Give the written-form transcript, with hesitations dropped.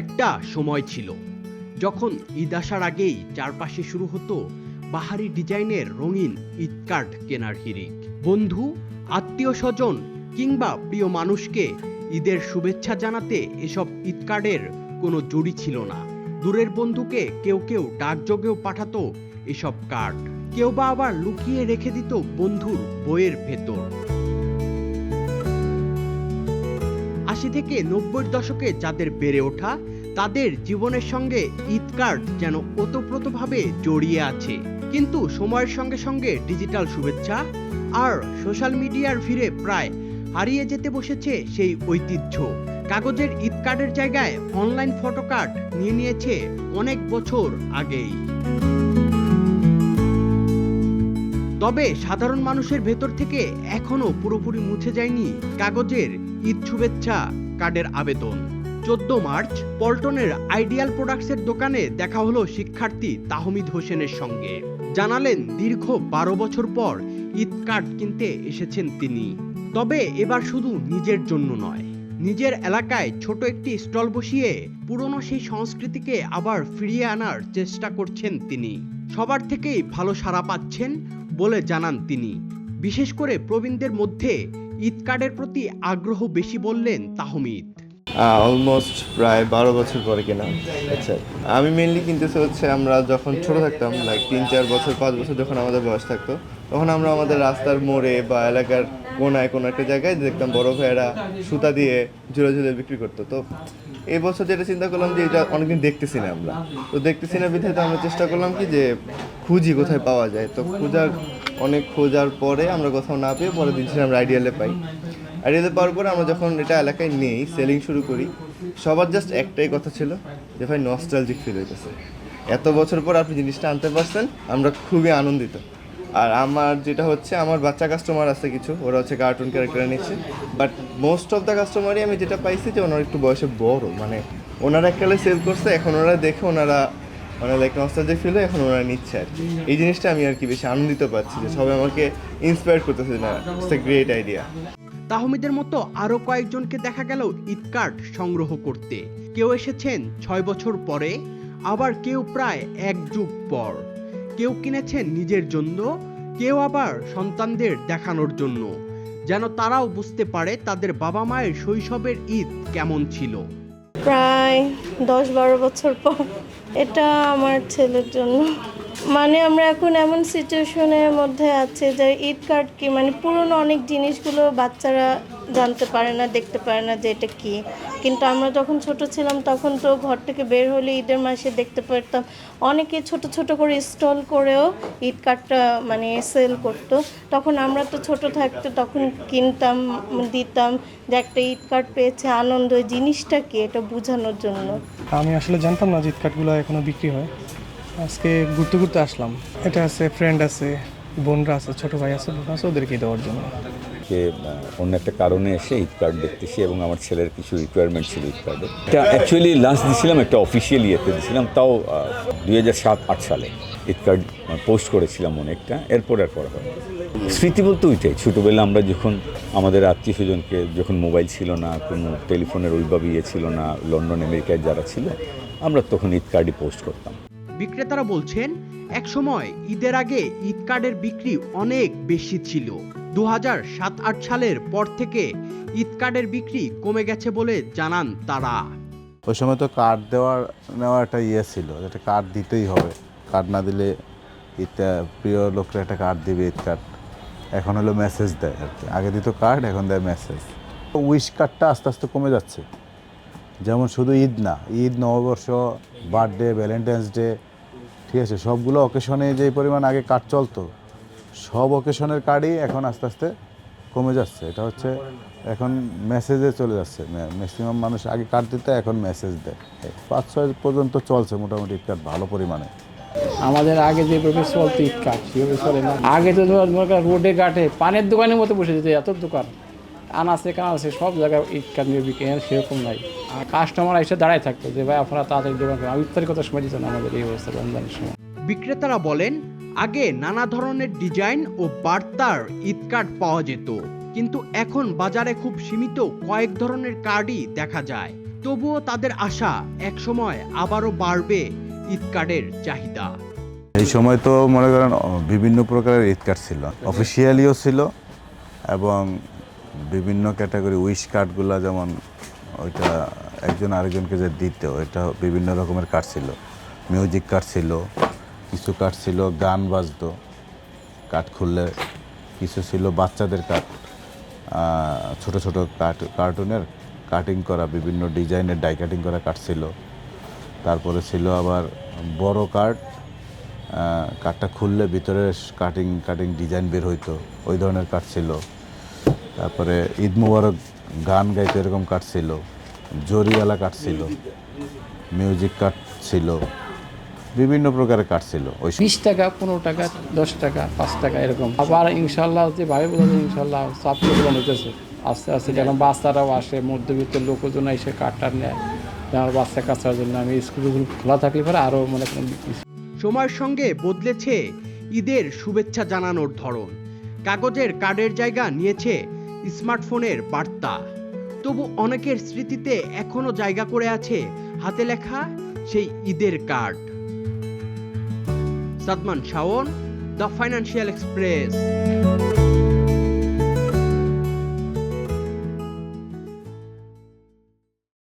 একটা সময় ছিল যখন ঈদ আসার আগেই চারপাশে শুরু হতো বাহারি ডিজাইনের রঙিন ঈদ কার্ড কেনার হিড়িক। বন্ধু, আত্মীয় স্বজন কিংবা প্রিয় মানুষকে ঈদের শুভেচ্ছা জানাতে এসব ঈদ কার্ডের কোনো জুড়ি ছিল না। দূরের বন্ধুকে কেউ কেউ ডাকযোগেও পাঠাতো এসব কার্ড, কেউ বা আবার লুকিয়ে রেখে দিত বন্ধুর বইয়ের ভেতর। ৮০ থেকে ৯০-র দশকে যাদের বেড়ে ওঠা, তাদের জীবনের সঙ্গে ঈদ কার্ড যেন ওতপ্রোতভাবে জড়িয়ে আছে। কিন্তু সময়ের সঙ্গে সঙ্গে ডিজিটাল শুভেচ্ছা আর সোশ্যাল মিডিয়ার ভিড়ে প্রায় হারিয়ে যেতে বসেছে সেই ঐতিহ্য। কাগজের ঈদ কার্ডের জায়গায় অনলাইন ফটো কার্ড নিয়ে নিয়েছে অনেক বছর আগেই। তবে সাধারণ মানুষের ভেতর থেকে এখনো পুরোপুরি মুছে যায়নি কাগজের ঈদ শুভেচ্ছা কার্ডের আবেদন। 14 মার্চ পল্টনের আইডিয়াল প্রোডাক্টসের দোকানে দেখা হলো শিক্ষার্থী তাহমিদ হোসেনের সঙ্গে। জানালেন দীর্ঘ 12 বছর পর ঈদ কার্ড কিনতে এসেছেন তিনি। তবে এবার শুধু নিজের জন্য নয়, নিজের এলাকায় ছোট একটি স্টল বসিয়ে পুরনো সেই সংস্কৃতিকে আবার ফিরিয়ে আনার চেষ্টা করছেন তিনি। সবার থেকেই ভালো সাড়া পাচ্ছেন বলে জানান তিনি। বিশেষ করে প্রবীণদের মধ্যে ঈদ কার্ডের প্রতি আগ্রহ বেশি বললেন তাহমিদ। অলমোস্ট প্রায় 12 বছর পরে কেনা। আচ্ছা, আমি মেনলি কিনতেছি হচ্ছে আমরা যখন ছোট থাকতাম, লাইক 3-4 বছর 5 বছর যখন আমাদের বয়স থাকতো, তখন আমরা আমাদের রাস্তার মোড়ে বা এলাকার কোনায় কোনো একটা জায়গায় দেখতাম বড় ভাইয়েরা সুতা দিয়ে ঝুলে ঝুলে বিক্রি করতো। তো এই বছর যেটা চিন্তা করলাম যে এটা অনেকদিন দেখতেছি না আমরা, তো দেখতেছি না বিধায় তো আমরা চেষ্টা করলাম কি যে খুঁজি কোথায় পাওয়া যায়। তো অনেক খোঁজার পরে আমরা কোথাও না পেয়ে পরের দিন আমরা আইডিয়ালে পাই। আইডিয়ালে পাওয়ার পরে আমরা যখন এটা এলাকায় নেই, সেলিং শুরু করি, সবার জাস্ট একটাই কথা ছিল যে ভাই নস্টালজিক ফিল হইতেছে, এত বছর পর আপনি জিনিসটা আনতে পারছেন, আমরা খুবই আনন্দিত। আর আমার যেটা হচ্ছে, আমার বাচ্চা কাস্টমার আছে কিছু, ওরা হচ্ছে কার্টুন ক্যারেক্টার নিচ্ছে, বাট মোস্ট অফ দ্য কাস্টমারই আমি যেটা পাইছি যে ওনারা একটু বয়সে বড়, মানে ওনারা এককালে সেল করছে, এখন ওনারা দেখে ওনারা মানে লাইক নস্টালজিক ফিল হয়, এখন ওনারা নিচ্ছে আর কি। এই জিনিসটা আমি আর কি বেশি আনন্দিত পাচ্ছি যে সবাই আমাকে ইন্সপায়ার করতেছে, না ইটস এ গ্রেট আইডিয়া। তাহমিদের মতো আরো কয়েকজনকে দেখা গেল ঈদ কার্ড সংগ্রহ করতে। কেউ এসেছেন 6 বছর পরে, আবার কেউ প্রায় 1 যুগ পর। কেউ কিনেছেন নিজের জন্য, কেউ আবার সন্তানদের দেখানোর জন্য, যেন তারাও বুঝতে পারে তাদের বাবা মায়ের শৈশবের ঈদ কেমন ছিল। প্রায় 10-12 বছর পর এটা আমার ছেলের জন্য। মানে আমরা এখন এমন সিচুয়েশনের মধ্যে আছে যে ঈদ কার্ড কি, মানে পুরনো অনেক জিনিসগুলো বাচ্চারা জানতে পারে না, দেখতে পারে না যে এটা কি। কিন্তু আমরা যখন ছোট ছিলাম তখন তো ঘর থেকে বের হলে ঈদের মাসে দেখতে পারতাম অনেকে ছোট ছোট করে স্টল করেও ঈদ কার্ডটা মানে সেল করতো। তখন আমরা তো ছোট থাকতে তখন কিনতাম, দিতাম, যে একটা ঈদ কার্ড পেয়েছে, আনন্দ, জিনিসটা কি এটা বোঝানোর জন্য। আমি আসলে জানতাম না যে ঈদ কার্ডগুলো এখনো বিক্রি হয়। আজকে ঘুরতে ঘুরতে আসলাম। এটা আছে, ফ্রেন্ড আছে, বোনরা আছে, ছোট ভাই আছে, বোন আছে, ওদেরকে দেওয়ার জন্য। অন্য একটা কারণে এসে ঈদ কার্ড দেখতেছি এবং আমার ছেলের কিছু রিকোয়ারমেন্ট ছিল ঈদ কার্ডে। এটা অ্যাকচুয়ালি লাস্ট দিয়েছিলাম একটা অফিসিয়াল ইয়েতে দিয়েছিলাম, তাও 2007-8 সালে ঈদ কার্ড পোস্ট করেছিলাম অনেকটা, এরপর আর করা হয়। স্মৃতি বলতে ওইটাই, ছোটোবেলা আমরা যখন আমাদের আত্মীয় স্বজনকে, যখন মোবাইল ছিল না, কোনো টেলিফোনের ওইভাবে ইয়ে ছিল না, লন্ডন আমেরিকায় যারা ছিল, আমরা তখন ঈদ কার্ডই পোস্ট করতাম। বিক্রেতারা বলছেন একসময় ঈদের আগে ঈদ কার্ডের বিক্রি অনেক বেশি ছিল। 2007-8 সালের পর থেকে ঈদ কার্ডের বিক্রি কমে গেছে বলে জানান তারা। ওই সময় তো কার্ড নেওয়া একটা ইয়ে ছিল, একটা কার্ড দিতেই হবে, কার্ড না দিলে ঈদটা প্রিয় লোকরা একটা কার্ড দিবে, ঈদ কার্ড। এখন হলো মেসেজ দেয় আর কি, আগে দিত কার্ড, এখন দেয় মেসেজ। উইশ কার্ডটা আস্তে আস্তে কমে যাচ্ছে। যেমন শুধু ঈদ না, ঈদ, নববর্ষ, বার্থডে, ভ্যালেন্টাইন্স ডে, ঠিক আছে, সবগুলো অকেশনে যে পরিমাণ আগে কার্ড চলতো, সব অকেশনের কার্ডই এখন আস্তে আস্তে কমে যাচ্ছে। এটা হচ্ছে এখন মেসেজে চলে যাচ্ছে। ম্যাক্সিমাম মানুষ আগে কার্ড দিতে, এখন মেসেজ দেয়। 5-6 পর্যন্ত চলছে মোটামুটি ঈদ কার্ড ভালো পরিমাণে। আমাদের আগে যেভাবে চলতো ঈদ কার্ড সেভাবে চলে না। আগে তো রোডে ঘাটে পানের দোকানের মতো বসে যেত, এত দোকান আনাচে কানাচে সব জায়গায় ঈদ কার্ড নিয়ে বিক্রি, সেরকম নাই। আর কাস্টমার এসে দাঁড়ায় থাকতো যে ভাই আপনারা তাড়াতাড়ি দোকান করেন। ইফতারি কত সময় দিত না আমাদের এই অবস্থা রমজানের সময়। বিক্রেতারা বলেন আগে নানা ধরনের ডিজাইন ও বার্তার ঈদ কার্ড পাওয়া যেত, কিন্তু এখন বাজারে খুব সীমিত কয়েক ধরনের কার্ডই দেখা যায়। তবুও তাদের আশা একসময় আবারও বাড়বে ঈদ কার্ডের চাহিদা। এই সময় তো মনে করেন বিভিন্ন প্রকারের ঈদ কার্ড ছিল, অফিসিয়ালিও ছিল এবং বিভিন্ন ক্যাটাগরি উইশ কার্ডগুলো, যেমন ওইটা একজন আরেকজনকে যে দিত, ওইটা বিভিন্ন রকমের কার্ড ছিল। মিউজিক কার্ড ছিল, কিছু কার্ড ছিল গান বাজতো কার্ড খুললে, কিছু ছিল বাচ্চাদের কার্ড, ছোট ছোট কার্টুনের কাটিং করা, বিভিন্ন ডিজাইনের ডাই কাটিং করা কার্ড ছিল। তারপরে ছিল আবার বড় কার্ড, কার্ডটা খুললে ভিতরে কাটিং ডিজাইন বের হইতো, ওই ধরনের কার্ড ছিল। তারপরে ঈদ মুবারক গান গাইতো এরকম কার্ড ছিল, জরিওয়ালা কার্ড ছিল, মিউজিক কার্ড ছিল, বিভিন্ন প্রকারের কার্ড ছিল। ওই 20 টাকা, 15 টাকা, 10 টাকা, 5 টাকা এরকম। আবার ইনশাল্লাহ যে ভাবে বলে ইনশাল্লাহ চাপ পূরণ হইতেছে আস্তে আস্তে। যেমন বাচ্চারাও আসে, মধ্যবিত্ত লোকজন এসে কার্ডটা নেয় আমার বাচ্চা কাচ্চার জন্য। আমি স্কুলগুলো খোলা থাকলে পরে আরও মনে করেন। সময়ের সঙ্গে বদলেছে ঈদের শুভেচ্ছা জানানোর ধরন। কাগজের কার্ডের জায়গা নিয়েছে স্মার্টফোনের বার্তা। তবু অনেকের স্মৃতিতে এখনো জায়গা করে আছে হাতে লেখা সেই ঈদের card. Sadman Shaon, the financial express.